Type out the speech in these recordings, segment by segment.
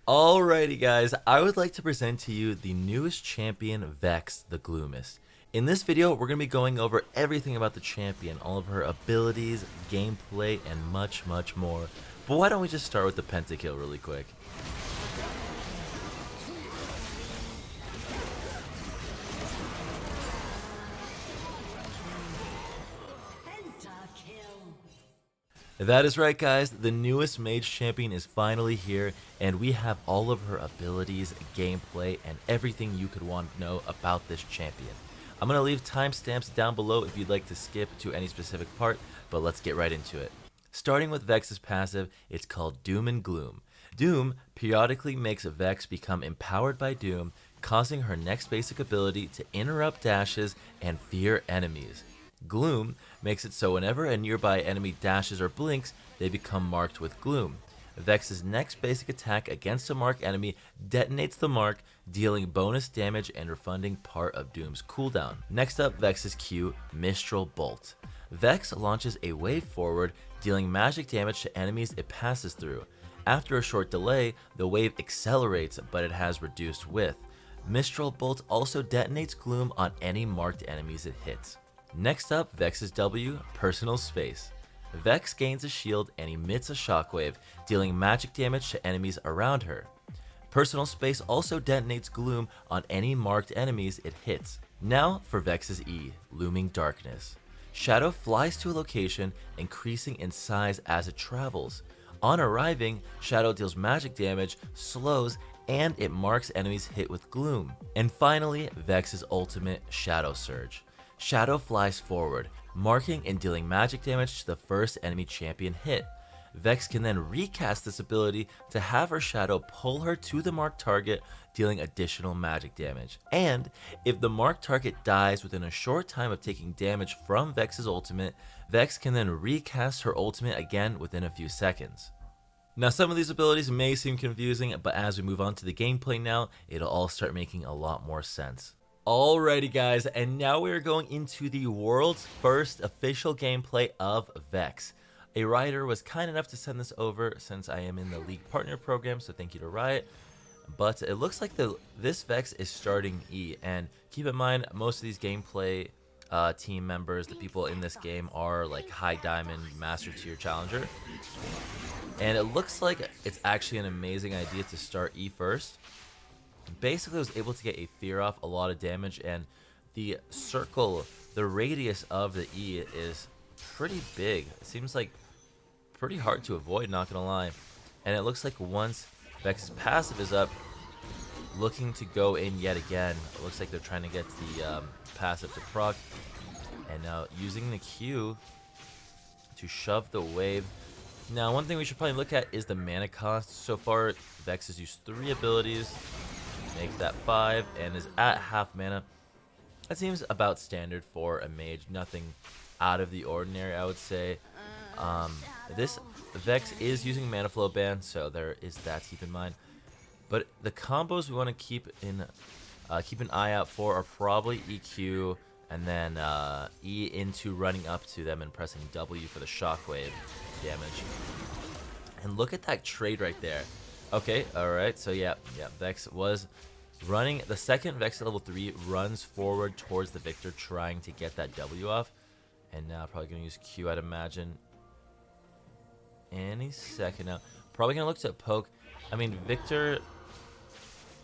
Alrighty guys, I would like to present to you the newest champion, Vex the Gloomist. In this video, we're going to be going over everything about the champion, all of her abilities, gameplay, and much more. But why don't we just start with the pentakill really quick. That is right guys, the newest mage champion is finally here, and we have all of her abilities, gameplay, and everything you could want to know about this champion. I'm going to leave timestamps down below if you'd like to skip to any specific part, but let's get right into it. Starting with Vex's passive, it's called Doom and Gloom. Doom periodically makes Vex become empowered by Doom, causing her next basic ability to interrupt dashes and fear enemies. Gloom makes it so whenever a nearby enemy dashes or blinks, they become marked with gloom. Vex's next basic attack against a marked enemy detonates the mark, dealing bonus damage and refunding part of Doom's cooldown. Next up, Vex's Q, Mistral Bolt. Vex launches a wave forward, dealing magic damage to enemies it passes through. After a short delay, the wave accelerates, but it has reduced width. Mistral Bolt also detonates gloom on any marked enemies it hits. Next up, Vex's W, Personal Space. Vex gains a shield and emits a shockwave, dealing magic damage to enemies around her. Personal Space also detonates gloom on any marked enemies it hits. Now for Vex's E, Looming Darkness. Shadow flies to a location, increasing in size as it travels. On arriving, Shadow deals magic damage, slows, and it marks enemies hit with gloom. And finally, Vex's ultimate, Shadow Surge. Shadow flies forward, marking and dealing magic damage to the first enemy champion hit. Vex can then recast this ability to have her shadow pull her to the marked target, dealing additional magic damage. And if the marked target dies within a short time of taking damage from Vex's ultimate, Vex can then recast her ultimate again within a few seconds. Now some of these abilities may seem confusing, but as we move on to the gameplay now, it'll all start making a lot more sense. Alrighty guys, and now we are going into the world's first official gameplay of Vex. A writer was kind enough to send this over since I am in the League Partner Program, so thank you to Riot. But it looks like this Vex is starting E, and keep in mind most of these gameplay team members, the people in this game, are like high diamond master tier challenger. And it looks like it's actually an amazing idea to start E first. Basically, I was able to get a fear off, a lot of damage, and the circle, the radius of the E is pretty big. It seems like pretty hard to avoid, not gonna lie. And it looks like once Vex's passive is up, looking to go in yet again. It looks like they're trying to get the passive to proc, and now using the Q to shove the wave. Now, one thing we should probably look at is the mana cost. So far, Vex has used 3 abilities. Makes that 5 and is at half mana. That seems about standard for a mage, nothing out of the ordinary, I would say. This Vex is using mana flow ban, so there is that to keep in mind. But the combos we want to keep an eye out for are probably EQ and then E into running up to them and pressing W for the shockwave damage. And look at that trade right there. Okay, alright, so yeah, Vex was running. The second Vex at level 3 runs forward towards the Victor, trying to get that W off. And now probably going to use Q, I'd imagine, any second now. Probably going to look to poke. I mean, Victor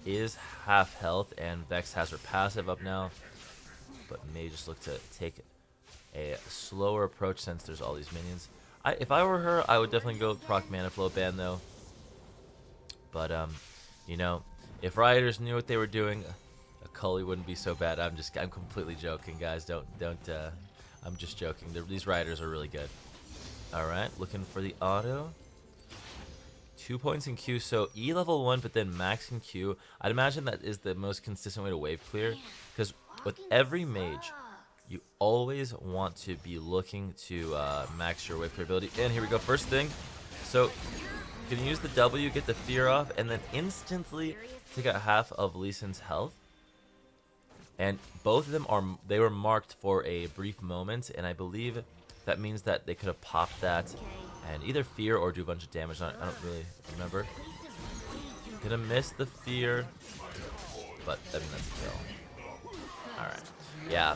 is half health, and Vex has her passive up now. But may just look to take a slower approach since there's all these minions. If I were her, I would definitely go proc mana flow ban, though. But, you know, if rioters knew what they were doing, Akali wouldn't be so bad. I'm completely joking, guys. I'm just joking. These rioters are really good. Alright, looking for the auto. 2 points in Q, so E level 1, but then max in Q. I'd imagine that is the most consistent way to wave clear, because with every mage, you always want to be looking to max your wave clear ability. And here we go, first thing. So, you can use the W, get the fear off, and then instantly take out half of Lee Sin's health. And both of them were marked for a brief moment, and I believe that means that they could have popped that and either fear or do a bunch of damage on it. I don't really remember. Gonna miss the fear, but I mean that's a kill. Alright. Yeah,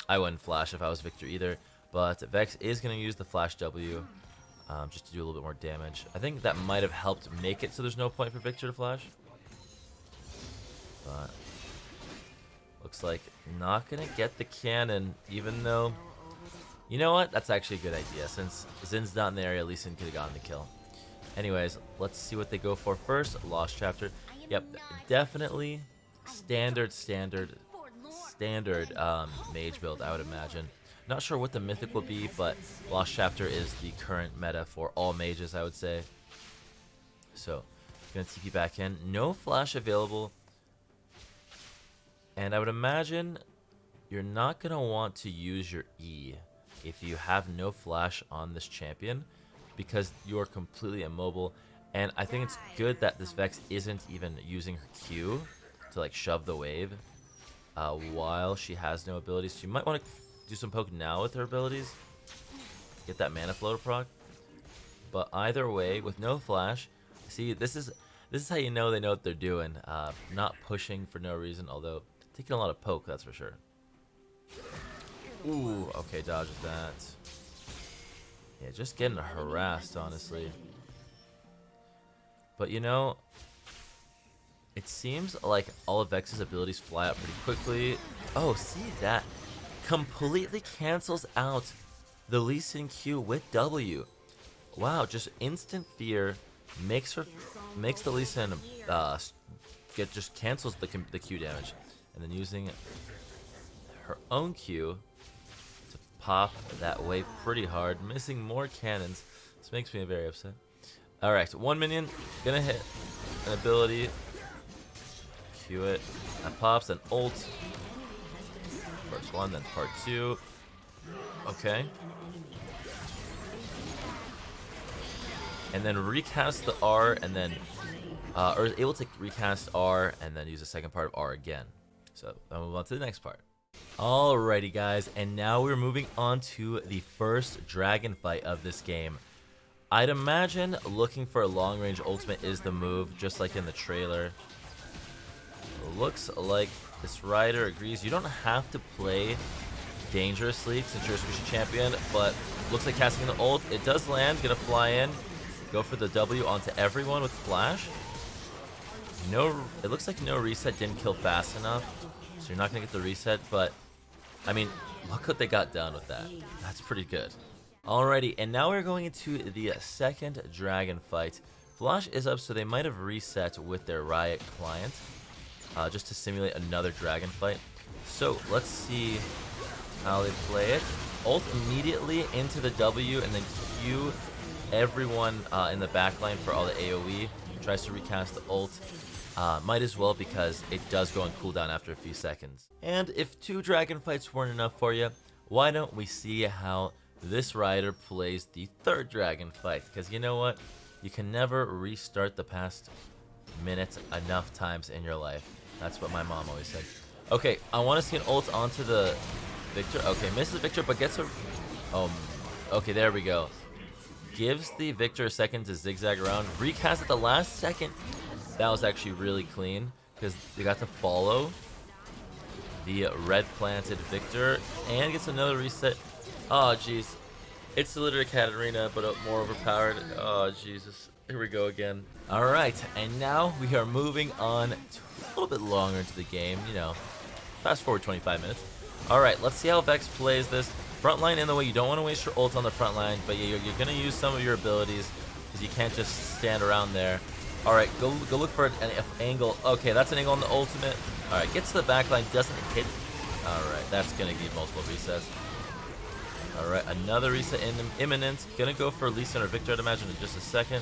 I wouldn't flash if I was Victor either, but Vex is gonna use the flash W just to do a little bit more damage. I think that might have helped make it so there's no point for Victor to flash. But looks like not gonna get the cannon, even though, you know what? That's actually a good idea. Since Zin's not in the area, Lee Sin could have gotten the kill. Anyways, let's see what they go for first. Lost Chapter. Yep, definitely standard mage build, I would imagine. Not sure what the mythic will be, but Lost Chapter is the current meta for all mages, I would say. So, gonna TP back in. No flash available. And I would imagine you're not gonna want to use your E if you have no flash on this champion, because you're completely immobile. And I think it's good that this Vex isn't even using her Q to like shove the wave while she has no abilities. She might want to do some poke now with her abilities, get that mana flow to proc. But either way, with no flash, see, this is how you know they know what they're doing. Not pushing for no reason, although taking a lot of poke, that's for sure. Ooh, okay, dodges that. Yeah, just getting harassed, honestly. But you know, it seems like all of Vex's abilities fly out pretty quickly. Oh, see that? Completely cancels out the Lee Sin Q with W. Wow, just instant fear makes the Lee Sin just cancels the Q damage, and then using her own Q to pop that wave pretty hard, missing more cannons. This makes me very upset. Alright, 1 minion, gonna hit an ability. Q it. That pops, an ult. First one, then part two. Okay. And then recast the R, and then or is able to recast R and then use the second part of R again. So I'll move on to the next part. Alrighty guys, and now we're moving on to the first dragon fight of this game. I'd imagine looking for a long range ultimate is the move, just like in the trailer. Looks like this rider agrees. You don't have to play dangerously since you're a squishy champion, but looks like casting an ult. It does land, gonna fly in, go for the W onto everyone with flash. No, it looks like no reset didn't kill fast enough, so you're not gonna get the reset, but I mean, look what they got done with that. That's pretty good. Alrighty, and now we're going into the second dragon fight. Flash is up, so they might have reset with their Riot client, just to simulate another dragon fight. So let's see how they play it. Ult immediately into the W, and then Q everyone in the backline for all the AoE. Tries to recast the ult. Might as well, because it does go on cooldown after a few seconds. And if 2 dragon fights weren't enough for you, why don't we see how this rider plays the 3rd dragon fight? Because you know what? You can never restart the past minute enough times in your life. That's what my mom always said. Okay, I want to see an ult onto the Victor. Okay, misses Victor, but gets a... okay, there we go. Gives the Victor a second to zigzag around. Recast at the last second. That was actually really clean, because they got to follow the red planted Victor and gets another reset. Oh jeez, it's the literary Katarina, but more overpowered. Oh Jesus, here we go again. All right, and now we are moving on to a little bit longer into the game. You know, fast forward 25 minutes. All right, let's see how Vex plays this. Frontline in the way. You don't want to waste your ult on the front line, but you're gonna use some of your abilities, because you can't just stand around there. Alright, go look for an angle. Okay, that's an angle on the ultimate. Alright, gets to the back line, doesn't hit. Alright, that's going to give multiple resets. Alright, another reset imminent. Gonna go for Lee Sin or Victor, I'd imagine, in just a second.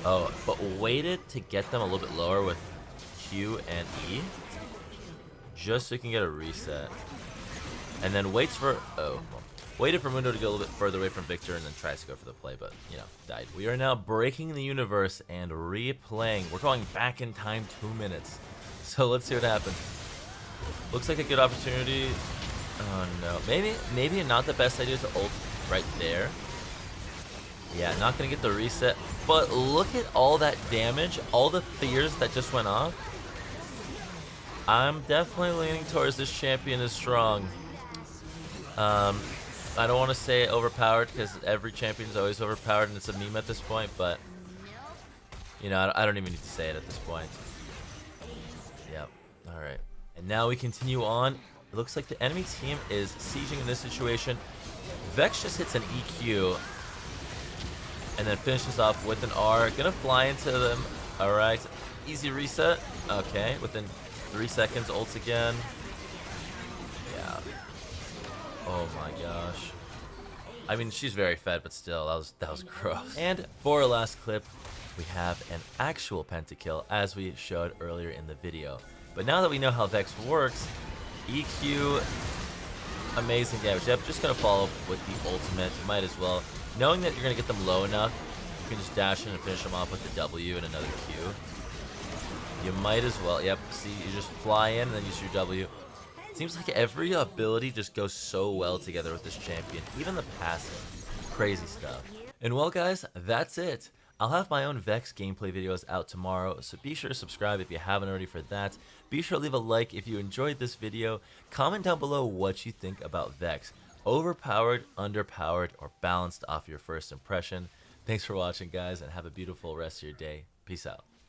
Oh, but waited to get them a little bit lower with Q and E, just so you can get a reset. And then waits for... waited for Mundo to go a little bit further away from Victor and then tries to go for the play, but, you know, died. We are now breaking the universe and replaying. We're going back in time 2 minutes. So let's see what happens. Looks like a good opportunity. Oh, no. Maybe not the best idea to ult right there. Yeah, not gonna get the reset, but look at all that damage, all the fears that just went off. I'm definitely leaning towards this champion is strong. I don't want to say overpowered because every champion is always overpowered and it's a meme at this point, but you know, I don't even need to say it at this point. Yep. All right. And now we continue on. It looks like the enemy team is sieging in this situation. Vex just hits an EQ and then finishes off with an R. Gonna fly into them. All right. Easy reset. Okay. Within 3 seconds, ults again. Yeah. Oh my gosh. I mean, she's very fed, but still, that was gross. And for our last clip, we have an actual pentakill, as we showed earlier in the video. But now that we know how Vex works, EQ, amazing damage. Yep, just gonna follow up with the ultimate. Might as well. Knowing that you're gonna get them low enough, you can just dash in and finish them off with the W and another Q. You might as well. Yep, see, you just fly in and then use your W. Seems like every ability just goes so well together with this champion. Even the passive. Crazy stuff. And well, guys, that's it. I'll have my own Vex gameplay videos out tomorrow, so be sure to subscribe if you haven't already for that. Be sure to leave a like if you enjoyed this video. Comment down below what you think about Vex. Overpowered, underpowered, or balanced off your first impression. Thanks for watching, guys, and have a beautiful rest of your day. Peace out.